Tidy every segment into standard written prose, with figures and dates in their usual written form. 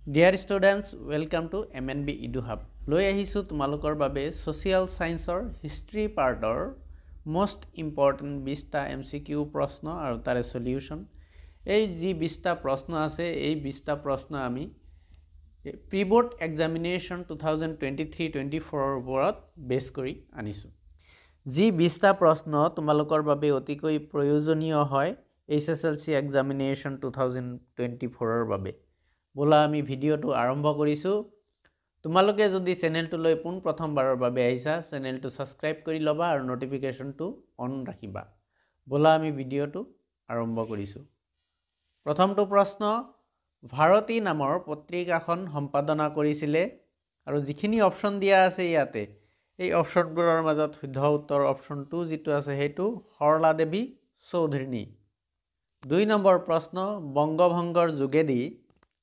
Dear students, welcome to MNB EduHub. লৈ আহিছো তোমালোকৰ বাবে social scienceৰ history partor most important 20টা MCQ প্ৰশ্ন আৰু তাৰে সলিউশন। এই যি 20টা প্ৰশ্ন আছে এই 20টা প্ৰশ্ন আমি pre-board examination 2023-24 ৰ ওপৰত বেছ কৰি আনিছো। যি 20টা প্ৰশ্ন তোমালোকৰ বাবে অতিকৈ প্ৰয়োজনীয় হয় HSLC examination 2024 ৰ বাবে। बोला आमी ভিডিওটো আৰম্ভ কৰিছো। তোমালোকে যদি চেনেলটোলৈ পোন প্ৰথমবাৰৰ বাবে আহিছা চেনেলটো সাবস্ক্ৰাইব কৰি লবা আৰু নোটিফিকেশনটো অন ৰাখিবা। बोला आमी ভিডিওটো আৰম্ভ কৰিছো। প্ৰথমটো প্ৰশ্ন ভাৰতী নামৰ পত্ৰিকাখন সম্পাদনা কৰিছিলে আৰু যিখিনি অপচন দিয়া আছে ইয়াতে এই অপচনবোৰৰ মাজত শুদ্ধ উত্তৰ অপচন 2 যেটো আছে হেতু হৰলা দেৱী চৌধুৰী। 2 নম্বৰ প্ৰশ্ন বংগভংগৰ যোগেদি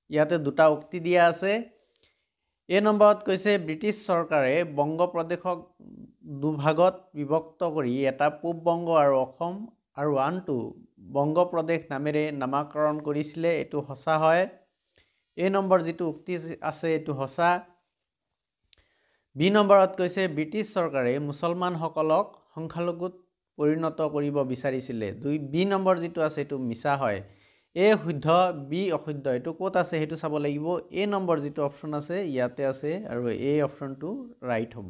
ইয়াতে দুটা উক্তি দিয়া আছে। এ নম্বৰত কৈছে ব্ৰিটিছ চৰকাৰে বংগ প্ৰদেশক দুভাগত বিভক্ত কৰি এটা পূব বংগ আৰু অসম আৰু আনটো বংগ প্ৰদেশ নামেৰে নামকৰণ কৰিছিলে। এটো হসা হয়। এ নম্বৰ যেটো উক্তি আছে এটো হসা। বি নম্বৰত কৈছে ব্ৰিটিছ চৰকাৰে মুছলমান সকলক সংখ্যালঘুত পৰিণত কৰিব বিচাৰিছিলে। বি নম্বৰ যেটো আছে এটো মিছা হয়। এ শুদ্ধ বি অশুদ্ধ এটো ক'ত আছে হেতু চাব লাগিব। এ নম্বৰ যেটো অপচন আছে ইয়াতে আছে আৰু এ অপচনটো ৰাইট হ'ব।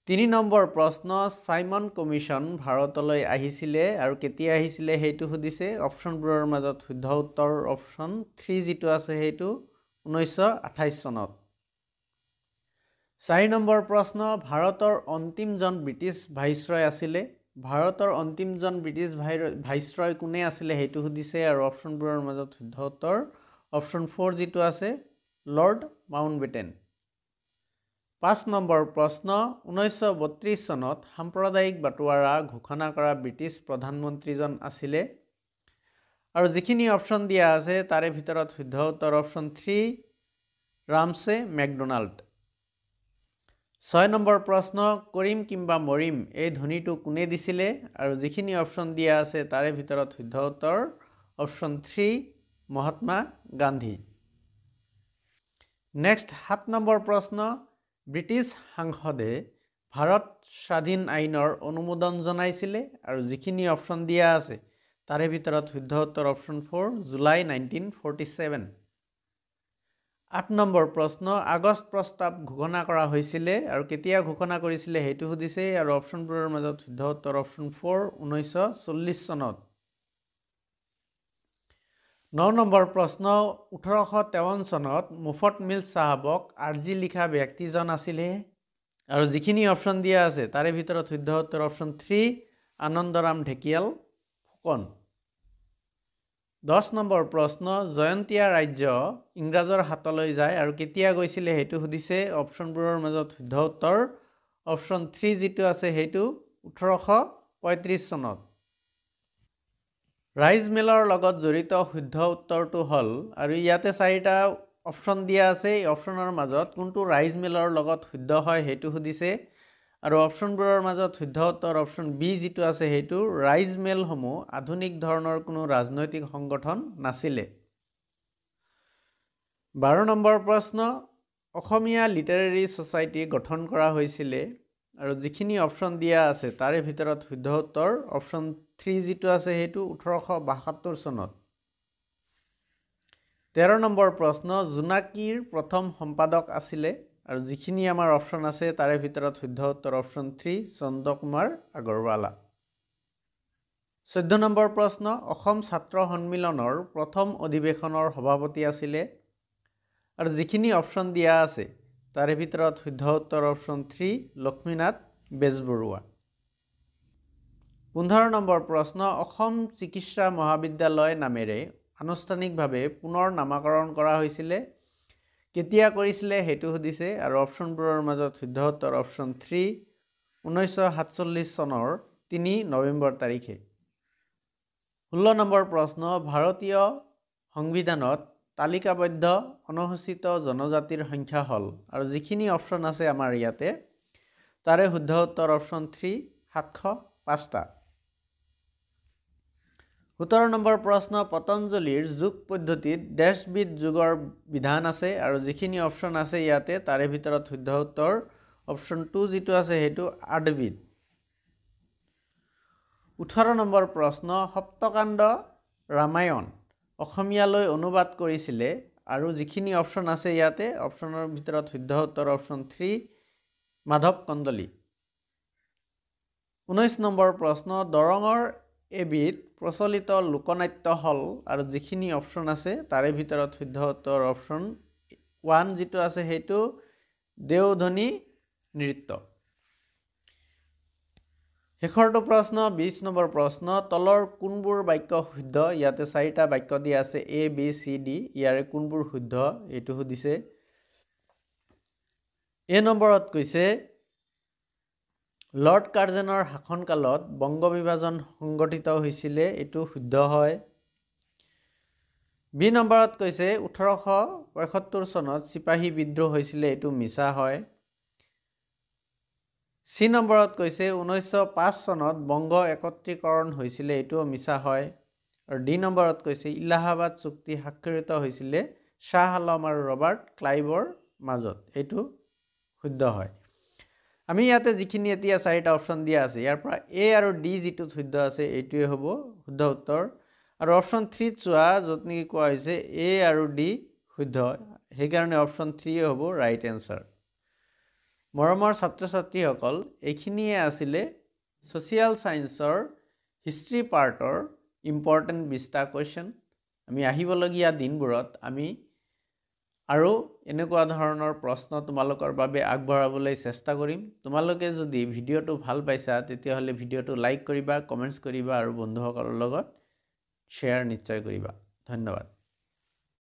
3 নম্বৰ প্ৰশ্ন সাইমন কমিশন ভাৰতলৈ আহিছিলে আৰু কেতিয়া আহিছিলে হেতু সুধিছে। অপচনবোৰৰ মাজত শুদ্ধ উত্তৰ অপচন 3 যেটো আছে হেতু 1928 চনত। 4 নম্বৰ প্ৰশ্ন ভাৰতৰ অন্তিমজন ব্ৰিটিছ ভাইসৰয় আছিলে। ভাৰতৰ অন্তিমজন ব্ৰিটিছ ভাইসৰয় কোনে আছিলে হেতু সুধিছে আৰু অপচনবোৰৰ মাজত শুদ্ধ উত্তৰ অপচন 4 যেটো আছে লৰ্ড মাউণ্টবেটেন। 5 নম্বৰ প্ৰশ্ন 1932 চনত সাম্প্ৰদায়িক বাটোৱাৰা ঘোষণা কৰা ব্ৰিটিছ প্ৰধানমন্ত্ৰীজন আছিলে আৰু যিখিনি অপচন দিয়া আছে তাৰে ভিতৰত শুদ্ধ উত্তৰ অপচন 3 ৰামছে মেকডোনাল্ড। 6 নম্বৰ প্ৰশ্ন কৰিম কিম্বা মৰিম এই ধ্বনিটো কোনে দিছিলে আৰু যিখিনি অপচন দিয়া আছে তাৰে ভিতৰত শুদ্ধ উত্তৰ option 3 Mahatma Gandhi. Next 7 number প্ৰশ্ন ব্ৰিটিছ সাংসদে ভাৰত স্বাধীন আইনৰ অনুমোদন জনাইছিলে আৰু যিখিনি অপচন দিয়া আছে তাৰে ভিতৰত শুদ্ধ উত্তৰ অপচন 4 জুলাই 1947। 8 নম্বৰ প্ৰশ্ন আগষ্ট প্ৰস্তাৱ ঘোষণা কৰা হৈছিলে আৰু কেতিয়া ঘোষণা কৰিছিলে হেতু সুধিছে আৰু অপচনবোৰৰ মাজত শুদ্ধ উত্তৰ অপচন 4 1940 চনত। 9 নম্বৰ প্ৰশ্ন 1853 চনত মুফত মিল সাহাবক আৰ্জি লিখা ব্যক্তিজন আছিলে আৰু যিখিনি অপচন দিয়া আছে তাৰে ভিতৰত শুদ্ধ উত্তৰ অপচন 3 আনন্দৰাম ঢেকিয়াল ফুকন। 10 নম্বৰ প্ৰশ্ন জয়ন্তীয়া ৰাজ্য ইংৰাজৰ হাতলৈ যায় আৰু কেতিয়া গৈছিলে হেতু সুধিছে। অপচনবোৰৰ মাজত শুদ্ধ উত্তৰ অপচন 3 যেটো আছে হেতু 1835 চনত। ৰাইজ মেলৰ লগত জড়িত শুদ্ধ উত্তৰটো হল আৰু ইয়াতে 4টা অপচন দিয়া আছে এই অপচনৰ মাজত কোনটো ৰাইজ মেলৰ লগত শুদ্ধ হয় হেতু সুধিছে আৰু অপচনবোৰৰ মাজত শুদ্ধ উত্তৰ অপচন বি যেটো আছে হেতু ৰাইজ মেল সমূহ আধুনিক ধৰণৰ কোনো ৰাজনৈতিক সংগঠন নাছিলে। 12 নম্বৰ প্ৰশ্ন অসমীয়া লিটাৰেৰী সোসাইটি গঠন কৰা হৈছিলে আৰু যিখিনি অপচন দিয়া আছে তাৰে ভিতৰত শুদ্ধ উত্তৰ অপচন 3 যেটো আছে হেতু 1872 চনত। 13 নম্বৰ প্ৰশ্ন জোনাকীৰ প্ৰথম সম্পাদক আছিলে আৰু যিখিনি আমাৰ অপচন আছে তাৰে ভিতৰত শুদ্ধ উত্তৰ অপচন 3 চন্দ্ৰকুমাৰ আগৰৱালা। 14 নম্বৰ প্ৰশ্ন অসম ছাত্ৰ সন্মিলনৰ প্ৰথম অধিৱেশনৰ সভাপতি আছিলে আৰু যিখিনি অপচন দিয়া আছে তাৰে ভিতৰত শুদ্ধ উত্তৰ অপচন 3 লক্ষ্মীনাথ বেজবৰুৱা। 15 নম্বৰ প্ৰশ্ন অসম চিকিৎসা মহাবিদ্যালয় নামেৰে আনুষ্ঠানিকভাৱে পুনৰ নামকৰণ কৰা হৈছিলে কেতিয়া কৰিছিলে হেতু সুধিছে আৰু অপচনবোৰৰ মাজত শুদ্ধ উত্তৰ অপচন 3 1947 চনৰ 3 নৱেম্বৰ তাৰিখে। 16 নম্বৰ প্ৰশ্ন ভাৰতীয় সংবিধানত তালিকাবদ্ধ অনুসূচিত জনজাতিৰ সংখ্যা হল আৰু যিখিনি অপচন আছে আমাৰ ইয়াতে তাৰে শুদ্ধ উত্তৰ অপচন 3 705টা। 17 নম্বৰ প্ৰশ্ন পতঞ্জলিৰ যোগ পদ্ধতিত ডেশবিধ যোগৰ বিধান আছে আৰু যিখিনি অপশ্যন আছে ইয়াতে তাৰে ভিতৰত শুদ্ধ উত্তৰ অপশ্যন 2 যিটো আছে সেইটো 8 বিধ 18 নম্বৰ প্ৰশ্ন সপ্তকাণ্ড ৰামায়ণ অসমীয়ালৈ অনুবাদ কৰিছিলে আৰু যিখিনি অপশ্যন আছে ইয়াতে অপশ্যনৰ ভিতৰত শুদ্ধ উত্তৰ অপশ্যন 3 মাধৱ কন্দলি 19 নম্বৰ প্ৰশ্ন দৰঙৰ এবিধ প্ৰচলিত লোকনাট্য হল আৰু যিখিনি অপশ্যন আছে তাৰে ভিতৰত শুদ্ধ উত্তৰ অপশ্যন 1 যিটো আছে সেইটো দেওধনী নৃত্য শেষৰটো প্ৰশ্ন 20 নম্বৰ প্ৰশ্ন তলৰ কোনবোৰ বাক্য শুদ্ধ ইয়াতে 4টা বাক্য দিয়া আছে A B C D ইয়াৰে কোনবোৰ শুদ্ধ এইটো সুধিছে A নম্বৰত কৈছে লৰ্ড কাৰ্জেনৰ শাসনকালত বংগ বিভাজন সংগঠিত হৈছিলে এইটো শুদ্ধ হয় বি নম্বৰত কৈছে 1875 চনত চিপাহী বিদ্ৰোহ হৈছিলে এইটো মিছা হয় সি নম্বৰত কৈছে 1905 চনত বংগ একত্ৰীকৰণ হৈছিলে এইটো মিছা হয় আৰু ডি নম্বৰত কৈছে ইলাহাবাদ চুক্তি স্বাক্ষৰিত হৈছিলে শাহ আলম আৰু ৰবাৰ্ট ক্লাইভৰ মাজত এইটো শুদ্ধ হয় আমি ইয়াতে যিখিনি এতিয়া 4টা অপশ্যন দিয়া আছে ইয়াৰ পৰা A আৰু D যিটো শুদ্ধ আছে এইটোৱে হ'ব শুদ্ধ উত্তৰ আৰু অপশ্যন 3 চোৱা য'ত নেকি কোৱা হৈছে A আৰু D শুদ্ধ সেইকাৰণে অপশ্যন 3 হ'ব ৰাইট এনসাৰ মৰমৰ ছাত্ৰ ছাত্ৰীসকল এইখিনিয়ে আছিলে সোশিয়াল সায়েন্সৰ হিষ্ট্ৰী পাৰ্টৰ ইম্পৰ্টেন্ট 20টা কোৱেশ্চন আমি আহিবলগীয়া দিনবোৰত আমি আৰু এনেকুৱা ধৰণৰ প্ৰশ্ন তোমালোকৰ বাবে আগবঢ়াবলৈ চেষ্টা কৰিম তোমালোকে যদি ভিডিঅটো ভাল পাইছা তেতিয়াহ'লে ভিডিঅটো লাইক কৰিবা কমেন্টছ কৰিবা আৰু বন্ধুসকলৰ লগত শ্বেয়াৰ নিশ্চয় কৰিবা ধন্যবাদ